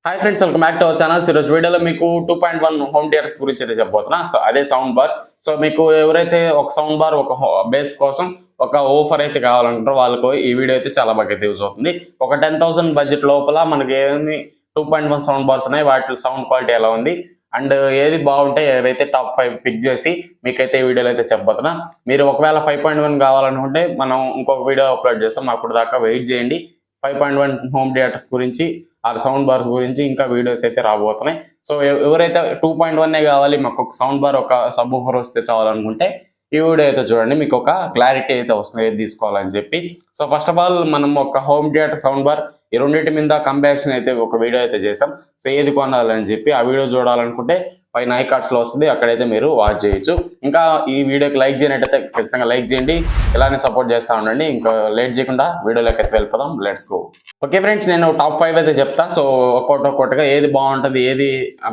Hi friends, welcome back to our channel. ఈరోజు వీడియోలో మీకు 2.1 హోమ్ థియేటర్స్ గురించి అయితే చెప్పబోతున్నా. సో అదే సౌండ్ బార్స్. సో మీకు ఎవరైతే ఒక సౌండ్ బార్ ఒక బేస్ కోసం ఒక ఓఫర్ అయితే కావాలంటారో వాళ్ళకు ఈ వీడియో అయితే చాలా బాగా అయితే యూజ్ అవుతుంది. ఒక 10,000 బడ్జెట్ లోపల మనకి ఏమి 2.1 సౌండ్ బార్స్ ఉన్నాయి, వాటి సౌండ్ క్వాలిటీ ఎలా ఉంది అండ్ ఏది బాగుంటాయి, ఏవైతే టాప్ 5 పిక్ చేసి మీకైతే ఈ వీడియోలో అయితే చెప్పబోతున్నా. మీరు ఒకవేళ 5.1 కావాలనుకుంటే మనం ఇంకొక వీడియో అప్లోడ్ చేస్తాం, అప్పుడు దాకా వెయిట్ చేయండి. 5.1 హోమ్ థియేటర్స్ గురించి ఆ సౌండ్ బార్స్ గురించి ఇంకా వీడియోస్ అయితే రాబోతున్నాయి. సో ఎవరైతే 2.1 కావాలి, మాకు ఒక సౌండ్ బార్ ఒక సబ్ ఊఫర్ వస్తే చాలనుకుంటే ఈ వీడియో అయితే చూడండి, మీకు ఒక క్లారిటీ అయితే వస్తుంది ఏది తీసుకోవాలని చెప్పి. సో ఫస్ట్ ఆఫ్ ఆల్ మనం ఒక హోమ్ థియేటర్ సౌండ్ బార్ ఈ రెండింటి మీద కంపారిజన్ అయితే ఒక వీడియో అయితే చేసాం. సో ఏది కొనాలని చెప్పి ఆ వీడియో చూడాలనుకుంటే పైన ఐ కార్డ్స్ లో వస్తుంది, అక్కడైతే మీరు వాచ్ చేయొచ్చు. ఇంకా ఈ వీడియోకి లైక్ చేయనట్టయితే ఖచ్చితంగా లైక్ చేయండి, ఇలానే సపోర్ట్ చేస్తూ ఉండండి. ఇంకా లేట్ చేయకుండా వీడియోలోకి అయితే వెళ్ళిపోదాం. Let's go. ఓకే ఫ్రెండ్స్, నేను టాప్ 5 అయితే చెప్తా. సో ఒక్కొక్కటిగా ఏది బాగుంటుంది, ఏది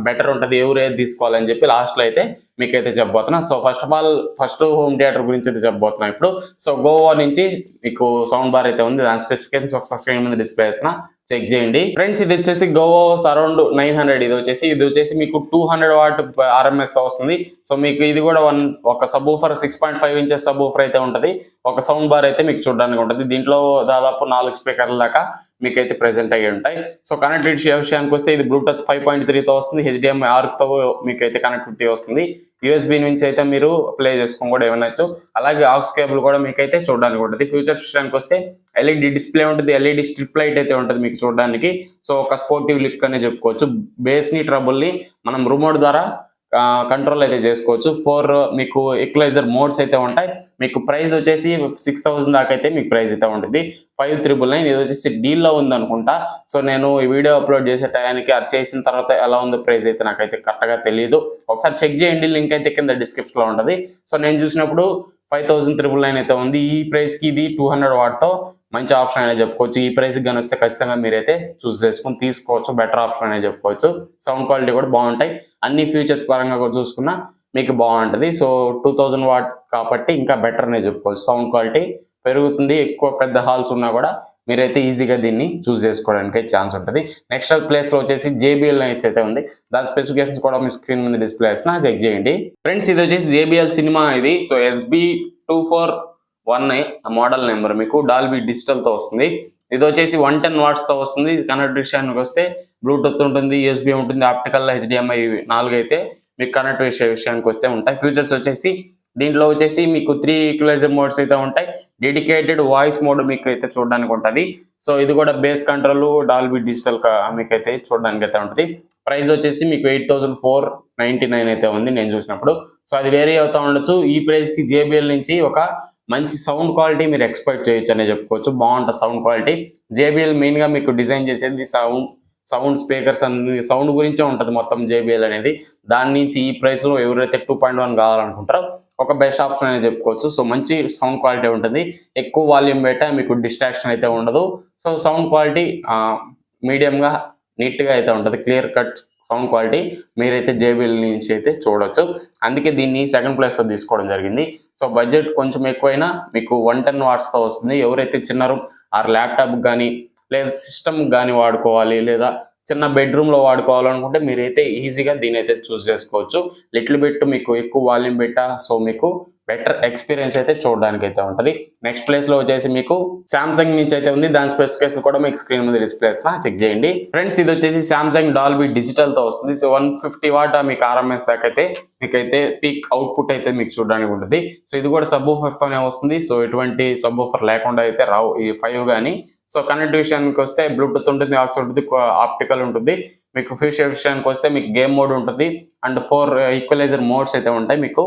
బెటర్ ఉంటుంది, ఎవరు ఏది తీసుకోవాలని చెప్పి లాస్ట్లో అయితే మీకైతే చెప్పబోతున్నా. So first of all first home theatre గురించి అయితే చెప్పబోతున్నా ఇప్పుడు. సో గోవా నుంచి మీకు సౌండ్ బార్ అయితే ఉంది, దాని స్పెసిఫికేషన్స్ ఒక స్క్రీన్ మీద డిస్ప్లే చేస్తున్నా, చెక్ చేయండి ఫ్రెండ్స్. ఇది వచ్చేసి గోవా అరౌండ్ 900. ఇది వచ్చేసి మీకు 200 వాట్ RMS తో వస్తుంది. సో మీకు ఇది కూడా ఒక sub woofer 6.5 inches sub woofer అయితే ఉంటుంది. ఒక సౌండ్ బార్ అయితే మీకు చూడడానికి ఉంటుంది. దీంట్లో దాదాపు 4 స్పీకర్ల దాకా మీకైతే ప్రెజెంట్ అయ్యి ఉంటాయి. సో కనెక్టివిటీ విషయానికి వస్తే ఇది బ్లూటూత్ 5.3 తో వస్తుంది, HDMI 6 తో మీకైతే కనెక్టివిటీ వస్తుంది. USB నుంచి అయితే మీరు ప్లే చేసుకొని కూడా ఏమనొచ్చు. అలాగే ఆక్స్ కేబుల్ కూడా మీకైతే చూడడానికి ఉంటుంది. ఫ్యూచర్స్ విషయానికి వస్తే LED డిస్ప్లే ఉంటుంది, LED స్ట్రిప్ లైట్ అయితే ఉంటుంది మీకు చూడడానికి. సో ఒక స్పోర్టివ్ లుక్ అనే చెప్పుకోవచ్చు. బేస్ ని ట్రబుల్ ని మనం రిమోట్ ద్వారా కంట్రోల్ అయితే చేసుకోవచ్చు. 4 మీకు ఈక్వలైజర్ మోడ్స్ అయితే ఉంటాయి. మీకు ప్రైస్ వచ్చేసి 6,000 దాకా అయితే మీకు ప్రైస్ అయితే ఉంటుంది. 5,999. ఇది వచ్చేసి డీల్లో ఉంది అనుకుంటా. సో నేను ఈ వీడియో అప్లోడ్ చేసే టయానికి అది చేసిన తర్వాత ఎలా ఉందో ప్రైస్ అయితే నాకైతే కరెక్ట్గా తెలియదు. ఒకసారి చెక్ చేయండి, లింక్ అయితే కింద డిస్క్రిప్షన్ లో ఉంటుంది. సో నేను చూసినప్పుడు 5,999 అయితే ఉంది. ఈ ప్రైస్ కి ఇది 200 వాట్తో మంచి ఆప్షన్ అనేది చెప్పుకోవచ్చు. ఈ ప్రైస్ కానీ వస్తే ఖచ్చితంగా మీరైతే చూస్ చేసుకుని తీసుకోవచ్చు, బెటర్ ఆప్షన్ అనేది చెప్పుకోవచ్చు. సౌండ్ క్వాలిటీ కూడా బాగుంటాయి, అన్ని ఫీచర్స్ పరంగా కూడా చూసుకున్నా మీకు బాగుంటుంది. సో 2000 వాట్ కాబట్టి ఇంకా బెటర్ అనే చెప్పుకోవచ్చు. సౌండ్ క్వాలిటీ పెరుగుతుంది, ఎక్కువ పెద్ద హాల్స్ ఉన్నా కూడా మీరైతే ఈజీగా దీన్ని చూస్ చేసుకోవడానికి ఛాన్స్ ఉంటుంది. నెక్స్ట్ ప్లేస్ లో వచ్చేసి JBL అయితే ఉంది, దాని స్పెసిఫికేషన్స్ కూడా మీ స్క్రీన్ మీద డిస్ప్లే చేస్తున్నా, చెక్ చేయండి ఫ్రెండ్స్. ఇది వచ్చేసి JBL సినిమా, ఇది సో SB241 మోడల్ నెంబర్, మీకు డాల్బీ డిజిటల్ తో వస్తుంది. ఇది వచ్చేసి 110 వాట్స్ తో వస్తుంది. కనెక్ట్ విషయానికి వస్తే బ్లూటూత్ ఉంటుంది, USB ఉంటుంది, ఆప్టికల్ HDMI 4 అయితే మీకు కనెక్ట్ విషయానికి వస్తే ఉంటాయి. ఫ్యూచర్స్ వచ్చేసి దీంట్లో వచ్చేసి మీకు 3 ఈక్వలైజర్ మోడ్స్ అయితే ఉంటాయి. డెడికేటెడ్ వాయిస్ మోడ్ మీకు అయితే చూడడానికి ఉంటుంది. సో ఇది కూడా బేస్ కంట్రోల్ డాల్బీ డిజిటల్ మీకైతే చూడడానికి అయితే ఉంటుంది. ప్రైస్ వచ్చేసి మీకు 8,499 అయితే ఉంది నేను చూసినప్పుడు. సో అది వేరీ అవుతా ఉండొచ్చు. ఈ ప్రైస్ కి JBL నుంచి ఒక మంచి సౌండ్ క్వాలిటీ మీరు ఎక్స్పెక్ట్ చేయొచ్చు అనే చెప్పుకోవచ్చు. బాగుంటుంది సౌండ్ క్వాలిటీ. JBL మెయిన్ గా మీకు డిజైన్ చేసేది సౌండ్ స్పీకర్స్ అన్ని సౌండ్ గురించే ఉంటుంది మొత్తం JBL అనేది. దాని నుంచి ఈ ప్రైస్ లో ఎవరైతే 2.1 కావాలనుకుంటారో ఒక బెస్ట్ ఆప్షన్ అనేది చెప్పుకోవచ్చు. సో మంచి సౌండ్ క్వాలిటీ ఉంటుంది, ఎక్కువ వాల్యూమ్ పెట్టా మీకు డిస్ట్రాక్షన్ అయితే ఉండదు. సో సౌండ్ క్వాలిటీ మీడియం గా నీట్ గా అయితే ఉంటుంది, క్లియర్ కట్ సౌండ్ క్వాలిటీ మీరైతే JBL నుంచి అయితే చూడొచ్చు. అందుకే దీన్ని సెకండ్ ప్లేస్ లో తీసుకోవడం జరిగింది. సో బడ్జెట్ కొంచెం ఎక్కువైనా మీకు 110 వాట్స్ తో వస్తుంది. ఎవరైతే చిన్న రూమ్ ఆర్ ల్యాప్టాప్ కానీ లేదా సిస్టమ్ కానీ వాడుకోవాలి, లేదా చిన్న బెడ్రూమ్ లో వాడుకోవాలనుకుంటే మీరైతే ఈజీగా దీని అయితే చూస్ చేసుకోవచ్చు. లిటిల్ బిట్ మీకు ఎక్కువ వాల్యూమ్ పెట్టా, సో మీకు బెటర్ ఎక్స్పీరియన్స్ అయితే చూడడానికి అయితే ఉంటుంది. నెక్స్ట్ ప్లేస్ లో వచ్చేసి మీకు సామ్సంగ్ నుంచి అయితే ఉంది, దాని స్పెసిఫికేషన్ కూడా మీకు స్క్రీన్ మీద డిస్ప్లే చేస్తా, చెక్ చేయండి ఫ్రెండ్స్. ఇది వచ్చేసి సామ్సంగ్ డాల్బీ డిజిటల్ తో వస్తుంది. సో 150 వాట్ మీకు RMS దాకా అయితే మీకైతే పీక్ అవుట్పుట్ అయితే మీకు చూడడానికి ఉంటుంది. సో ఇది కూడా సబ్ ఊఫర్ తోనే వస్తుంది. సో ఎటువంటి సబ్ ఊఫర్ లేకుండా అయితే రావు ఈ 5 కానీ. సో కనెక్ట్ విషయానికి వస్తే బ్లూటూత్ ఉంటుంది, ఆక్స్ ఉంటుంది, ఆప్టికల్ ఉంటుంది. మీకు ఫ్యూచర్ విషయానికి వస్తే మీకు గేమ్ మోడ్ ఉంటుంది అండ్ 4 ఈక్వలైజర్ మోడ్స్ అయితే ఉంటాయి. మీకు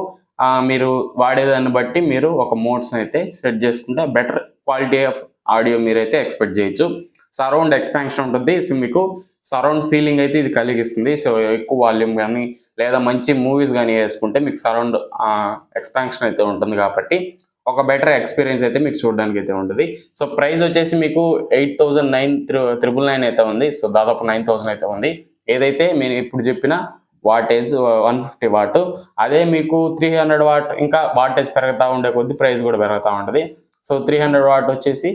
మీరు వాడేదాన్ని బట్టి మీరు ఒక మోడ్స్ అయితే సెట్ చేసుకుంటే బెటర్ క్వాలిటీ ఆఫ్ ఆడియో మీరైతే ఎక్స్పెక్ట్ చేయొచ్చు. సరౌండ్ ఎక్స్పాన్షన్ ఉంటుంది. సో మీకు సరౌండ్ ఫీలింగ్ అయితే ఇది కలిగిస్తుంది. సో ఎక్కువ వాల్యూమ్ కానీ లేదా మంచి మూవీస్ కానీ వేసుకుంటే మీకు సరౌండ్ ఎక్స్పాన్షన్ అయితే ఉంటుంది కాబట్టి ఒక బెటర్ ఎక్స్పీరియన్స్ అయితే మీకు చూడడానికి అయితే ఉంటుంది. సో ప్రైస్ వచ్చేసి మీకు 8,999 అయితే ఉంది. సో దాదాపు 9,000 అయితే ఉంది. ఏదైతే మీరు ఇప్పుడు చెప్పిన వాటేజ్ 150 వాట్, అదే మీకు 300 వాట్ ఇంకా వాటేజ్ పెరుగుతూ ఉండే కొద్ది ప్రైస్ కూడా పెరుగుతూ ఉంటుంది. సో 300 వాట్ వచ్చేసి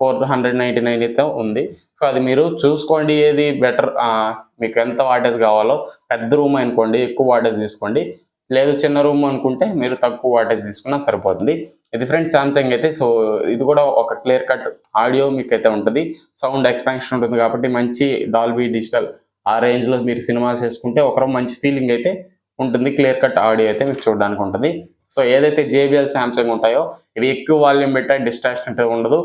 499 అయితే ఉంది. సో అది మీరు చూసుకోండి ఏది బెటర్, మీకు ఎంత వాటేజ్ కావాలో. పెద్ద రూమ్ అనుకోండి ఎక్కువ వాటేజ్ తీసుకోండి, లేదు చిన్న రూమ్ అనుకుంటే మీరు తక్కువ వాటేజ్ తీసుకున్నా సరిపోతుంది. ఇది ఫ్రెండ్స్ సామ్సంగ్ అయితే. సో ఇది కూడా ఒక క్లియర్ కట్ ఆడియో మీకు అయితే ఉంటుంది, సౌండ్ ఎక్స్పాన్షన్ ఉంటుంది కాబట్టి మంచి డాల్బీ డిజిటల్ ఆ రేంజ్లో మీరు సినిమాలు చేసుకుంటే ఒకరు మంచి ఫీలింగ్ అయితే ఉంటుంది. క్లియర్ కట్ ఆడియో అయితే మీకు చూడడానికి ఉంటుంది. సో ఏదైతే JBL సామ్సంగ్ ఉంటాయో ఇవి ఎక్కువ వాల్యూమ్ పెట్టే డిస్ట్రాక్షన్ అయితే ఉండదు,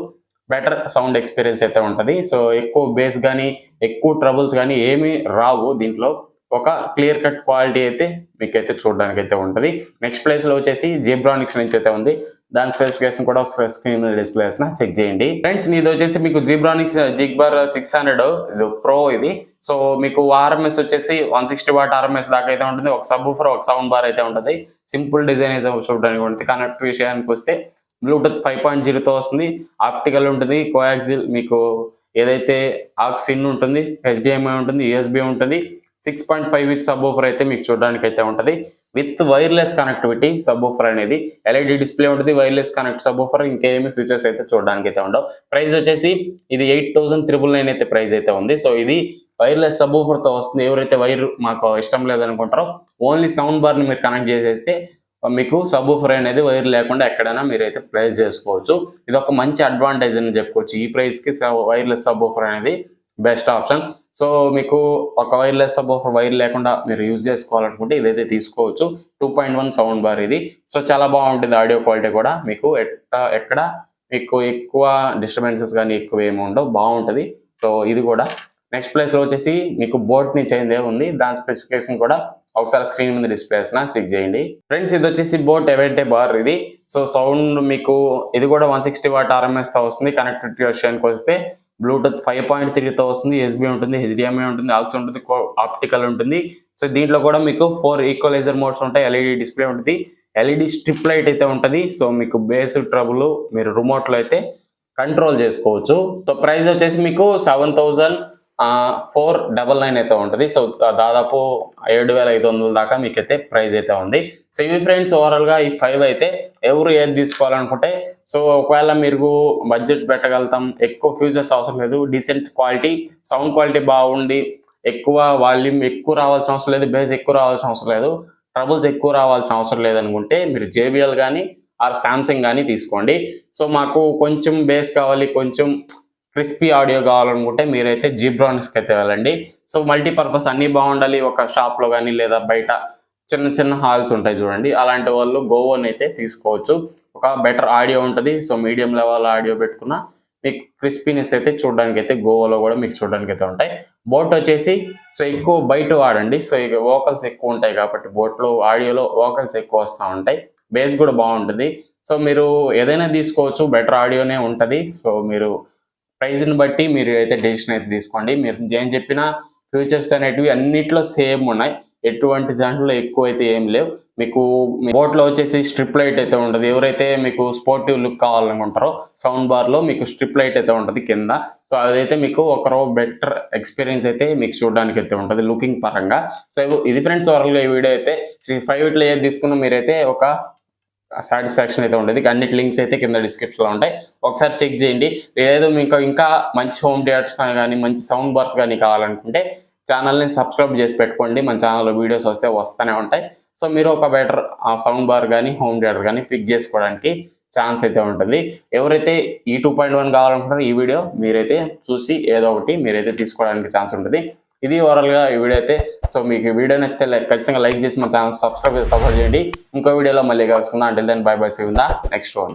బెటర్ సౌండ్ ఎక్స్పీరియన్స్ అయితే ఉంటుంది. సో ఎక్కువ బేస్ కానీ ఎక్కువ ట్రబుల్స్ కానీ ఏమీ రావు దీంట్లో. ఒక క్లియర్ కట్ క్వాలిటీ అయితే మీకైతే చూడడానికి అయితే ఉంటుంది. నెక్స్ట్ ప్లేస్లో వచ్చేసి జీబ్రానిక్స్ నుంచి అయితే ఉంది. దాని స్పెసిఫికేషన్ కూడా స్క్రీన్ డిస్ప్లే చెక్ చేయండి ఫ్రెండ్స్. ఇది వచ్చేసి మీకు జీబ్రానిక్స్ జిగ్బార్ 600 ఇది ప్రో ఇది. సో మీకు RMS వచ్చేసి 160 వాట్ RMS దాకా అయితే ఉంటుంది. ఒక సబ్ ఊఫర్ ఒక సౌండ్ బార్ అయితే ఉంటుంది. సింపుల్ డిజైన్ అయితే చూడడానికి ఉంటుంది. కనెక్ట్ విషయానికి వస్తే బ్లూటూత్ 5.0తో వస్తుంది, ఆప్టికల్ ఉంటుంది, కోయాక్సిల్ మీకు ఏదైతే ఆక్స్ ఇన్ ఉంటుంది, HDMI ఉంటుంది, USB ఉంటుంది, 6.5 విత్ సబ్ ఊఫర్ అయితే మీకు చూడడానికి అయితే ఉంటుంది. With wireless connectivity sub woofer అనేది, LED డిస్ప్లే ఉంటుంది, వైర్లెస్ కనెక్ట్ సబ్ ఊఫర్, ఇంకేమి ఫీచర్స్ అయితే చూడడానికి అయితే ఉండవు. ప్రైస్ వచ్చేసి ఇది 8,999 అయితే ప్రైస్ అయితే ఉంది. సో ఇది వైర్లెస్ సబ్ ఊఫర్తో వస్తుంది. ఎవరైతే వైర్ మాకు ఇష్టం లేదనుకుంటారో ఓన్లీ సౌండ్ బార్ని మీరు కనెక్ట్ చేసేస్తే మీకు సబ్ ఊఫర్ అనేది వైర్ లేకుండా ఎక్కడైనా మీరైతే ప్లేస్ చేసుకోవచ్చు. ఇది ఒక మంచి అడ్వాంటేజ్ అని చెప్పుకోవచ్చు. ఈ ప్రైస్కి వైర్లెస్ సబ్ ఊఫర్ అనేది బెస్ట్ ఆప్షన్. సో మీకు ఒక వైర్లెస్ సబ్ ఊఫర్ వైర్ లేకుండా మీరు యూజ్ చేసుకోవాలనుకుంటే ఇదైతే తీసుకోవచ్చు. 2.1 సౌండ్ బార్ ఇది. సో చాలా బాగుంటుంది ఆడియో క్వాలిటీ కూడా. మీకు ఎక్కడ మీకు ఎక్కువ డిస్టర్బెన్సెస్ కానీ ఎక్కువ ఏమి ఉండవు, బాగుంటుంది. సో ఇది కూడా. నెక్స్ట్ ప్లేస్లో వచ్చేసి మీకు బోట్ నుంచి అయిందే ఉంది. దాని స్పెసిఫికేషన్ కూడా ఒకసారి స్క్రీన్ మీద డిస్ప్లేస్ చెక్ చేయండి ఫ్రెండ్స్. ఇది వచ్చేసి బోట్ ఎవెంటే బార్ ఇది. సో సౌండ్ మీకు ఇది కూడా 160 వాట్ RMS తో వస్తుంది. కనెక్టివిటీ విషయానికి వస్తే బ్లూటూత్ 5.3తో వస్తుంది, USB ఉంటుంది, HDMI ఉంటుంది, ఆక్స్ ఉంటుంది, ఆప్టికల్ ఉంటుంది. సో దీంట్లో కూడా మీకు 4 ఈక్వలైజర్ మోడ్స్ ఉంటాయి, LED డిస్ప్లే ఉంటుంది, LED స్ట్రిప్ లైట్ అయితే ఉంటుంది. సో మీకు బేస్ ట్రబుల్ మీరు రిమోట్లో అయితే కంట్రోల్ చేసుకోవచ్చు. సో ప్రైస్ వచ్చేసి మీకు 7,499 అయితే ఉంటుంది. సో దాదాపు 7,500 దాకా మీకైతే ప్రైస్ అయితే ఉంది. సో ఇవి ఫ్రెండ్స్ ఓవరాల్గా ఈ 5 అయితే ఎవరు ఏది తీసుకోవాలనుకుంటే, సో ఒకవేళ మీరు బడ్జెట్ పెట్టగలుగుతాం, ఎక్కువ ఫ్యూచర్స్ అవసరం లేదు, డీసెంట్ క్వాలిటీ సౌండ్ క్వాలిటీ బాగుండి ఎక్కువ వాల్యూమ్ ఎక్కువ రావాల్సిన అవసరం లేదు, బేస్ ఎక్కువ రావాల్సిన అవసరం లేదు, ట్రబుల్స్ ఎక్కువ రావాల్సిన అవసరం లేదనుకుంటే మీరు JBL కానీ ఆర్ సామ్సంగ్ కానీ తీసుకోండి. సో మాకు కొంచెం బేస్ కావాలి, కొంచెం క్రిస్పీ ఆడియో కావాలనుకుంటే మీరైతే జీబ్రానిక్స్కి అయితే వెళ్ళండి. సో మల్టీపర్పస్ అన్నీ బాగుండాలి, ఒక షాప్లో కానీ లేదా బయట చిన్న చిన్న హాల్స్ ఉంటాయి చూడండి, అలాంటి వాళ్ళు గోవోని అయితే తీసుకోవచ్చు. ఒక బెటర్ ఆడియో ఉంటుంది. సో మీడియం లెవెల్ ఆడియో పెట్టుకున్న మీకు క్రిస్పీనెస్ అయితే చూడడానికి అయితే గోవాలో కూడా మీకు చూడడానికి అయితే ఉంటాయి. బోట్ వచ్చేసి సో ఎక్కువ బయట వాడండి. సో ఇక వోకల్స్ ఎక్కువ ఉంటాయి కాబట్టి బోట్లో ఆడియోలో వోకల్స్ ఎక్కువ వస్తూ ఉంటాయి, బేస్ కూడా బాగుంటుంది. సో మీరు ఏదైనా తీసుకోవచ్చు, బెటర్ ఆడియోనే ఉంటుంది. సో మీరు ప్రైజ్ని బట్టి మీరు అయితే డెసిషన్ అయితే తీసుకోండి. మీరు ఏం చెప్పినా ఫీచర్స్ అనేటివి అన్నిట్లో సేమ్ ఉన్నాయి, ఎటువంటి దాంట్లో ఎక్కువ అయితే ఏం లేవు. మీకు బోట్లో వచ్చేసి స్ట్రిప్ లైట్ అయితే ఉంటుంది. ఎవరైతే మీకు స్పోర్టివ్ లుక్ కావాలనుకుంటారో సౌండ్ బార్లో మీకు స్ట్రిప్ లైట్ అయితే ఉంటుంది కింద. సో అదైతే మీకు ఒక బెటర్ ఎక్స్పీరియన్స్ అయితే మీకు చూడడానికి అయితే ఉంటుంది లుకింగ్ పరంగా. సో ఇది ఫ్రెండ్స్ ఓవరాల్గా ఈ వీడియో అయితే 5 వీటిలో ఏది తీసుకున్నా మీరైతే ఒక సాటిస్ఫాక్షన్ అయితే ఉంటుంది. అన్నిటి లింక్స్ అయితే కింద డిస్క్రిప్షన్లో ఉంటాయి, ఒకసారి చెక్ చేయండి. లేదు మీకు ఇంకా మంచి హోమ్ థియేటర్స్ కానీ మంచి సౌండ్ బార్స్ కానీ కావాలనుకుంటే ఛానల్ని సబ్స్క్రైబ్ చేసి పెట్టుకోండి. మన ఛానల్లో వీడియోస్ వస్తూనే ఉంటాయి. సో మీరు ఒక బెటర్ సౌండ్ బార్ కానీ హోమ్ థియేటర్ కానీ పిక్ చేసుకోవడానికి ఛాన్స్ అయితే ఉంటుంది. ఎవరైతే ఈ 2.1 కావాలనుకుంటారో ఈ వీడియో మీరైతే చూసి ఏదో ఒకటి మీరైతే తీసుకోవడానికి ఛాన్స్ ఉంటుంది. ఇది ఓవరాల్గా ఈ వీడియో అయితే. సో మీకు ఈ వీడియో నచ్చితే ఖచ్చితంగా లైక్ చేసి మన ఛానల్ సబ్స్క్రైబ్ చేసి సపోర్ట్ చేయండి. ఇంకో వీడియోలో మళ్ళీ కలుసుకుందాం. Until then bye bye, see you in the next one.